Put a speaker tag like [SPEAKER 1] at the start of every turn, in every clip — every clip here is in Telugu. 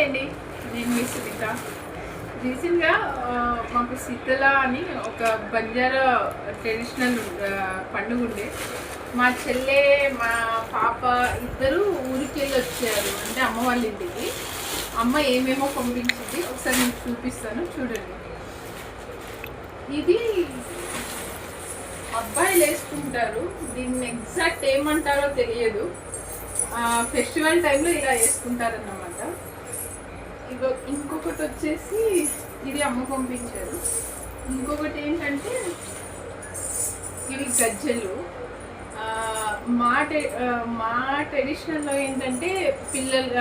[SPEAKER 1] అండి, నేను మీ సునీత. రీసెంట్గా మాకు శీతల అని ఒక బంజారా ట్రెడిషనల్ పండుగ ఉండే. మా చెల్లె మా పాప ఇద్దరు ఊరికి వెళ్ళి వచ్చారు, అంటే అమ్మ వాళ్ళ ఇంటికి. అమ్మ ఏమేమో పంపించింది, ఒకసారి మీకు చూపిస్తాను చూడండి. ఇది అబ్బాయిలు వేసుకుంటారు, దీన్ని ఎగ్జాక్ట్ ఏమంటారో తెలియదు. ఫెస్టివల్ టైంలో ఇలా వేసుకుంటారన్నమాట. ఇంకొకటి వచ్చేసి ఇది అమ్మ పంపించారు. ఇంకొకటి ఏంటంటే ఇవి గజ్జలు. మా ట్రెడిషనల్లో ఏంటంటే పిల్లలు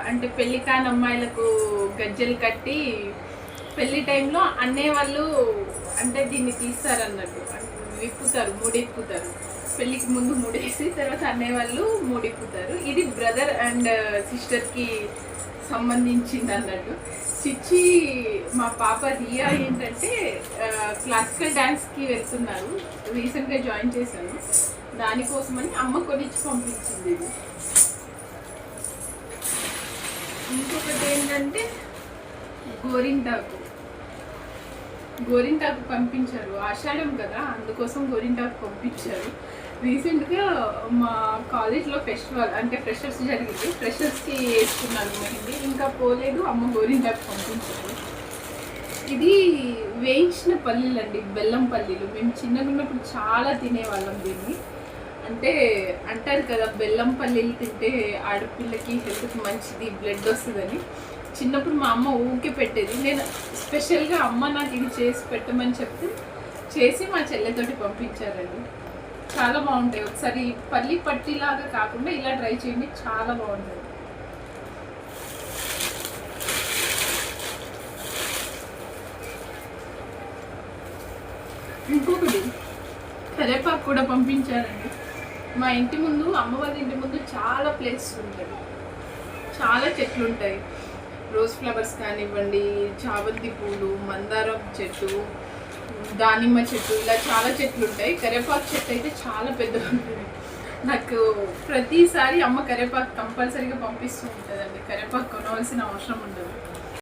[SPEAKER 1] అంటే పెళ్లి కాని అమ్మాయిలకు గజ్జలు కట్టి పెళ్లి టైంలో అనేవాళ్ళు అంటే దీన్ని తీస్తారన్నట్టు, విప్పుతారు, ముడిప్పుతారు. పెళ్ళికి ముందు ముడేసి తర్వాత అనేవాళ్ళు ముడిప్పుతారు. ఇది బ్రదర్ అండ్ సిస్టర్కి సంబంధించింది అన్నట్టు. చిచ్చి మా పాప రియా ఏంటంటే క్లాసికల్ డ్యాన్స్కి వెళ్తున్నారు, రీసెంట్గా జాయిన్ చేశాను. దానికోసమని అమ్మ కొనిచ్చి పంపించింది. ఇది ఇంకొకటి ఏంటంటే గోరింటాకు పంపించారు. ఆషాఢం కదా, అందుకోసం గోరింటాకు పంపించారు. రీసెంట్గా మా కాలేజ్లో ఫెస్టివల్ అంటే ఫ్రెషర్స్ జరిగింది, ఫ్రెషర్స్కి వేసుకున్నాను మెహందీ. ఇంకా పోలేదు, అమ్మ గోరింటాకు పంపించారు. ఇది వేయించిన పల్లీలు అండి, బెల్లం పల్లీలు. మేము చిన్నగా ఉన్నప్పుడు చాలా తినేవాళ్ళం దీన్ని. అంటే అంటారు కదా, బెల్లం పల్లీలు తింటే ఆడపిల్లకి హెల్త్కి మంచిది, బ్లడ్ వస్తుందని. చిన్నప్పుడు మా అమ్మ ఊరికే పెట్టేది. నేను స్పెషల్గా అమ్మ నాకు ఇది చేసి పెట్టమని చెప్తే చేసి మా చెల్లెతోటి పంపించారండి. చాలా బాగుంటాయి. ఒకసారి పల్లి పట్టిలాగా కాకుండా ఇలా ట్రై చేయండి, చాలా బాగుంటుంది. ఇంకొకటి కరేపాకు కూడా పంపించారండి. మా ఇంటి ముందు, అమ్మ వాళ్ళ ఇంటి ముందు చాలా ప్లేస్ ఉంటుంది, చాలా చెట్లు ఉంటాయి. రోజ్ ఫ్లవర్స్ కానివ్వండి, చామంతి పూలు, మందారం చెట్టు, దానిమ్మ చెట్టు, ఇలా చాలా చెట్లు ఉంటాయి. కరివేపాకు చెట్టు అయితే చాలా పెద్దగా ఉంటుంది. నాకు ప్రతిసారి అమ్మ కరివేపాకు కంపల్సరీగా పంపిస్తూ ఉంటుందండి. కరివేపాకు కొనవలసిన అవసరం ఉండదు.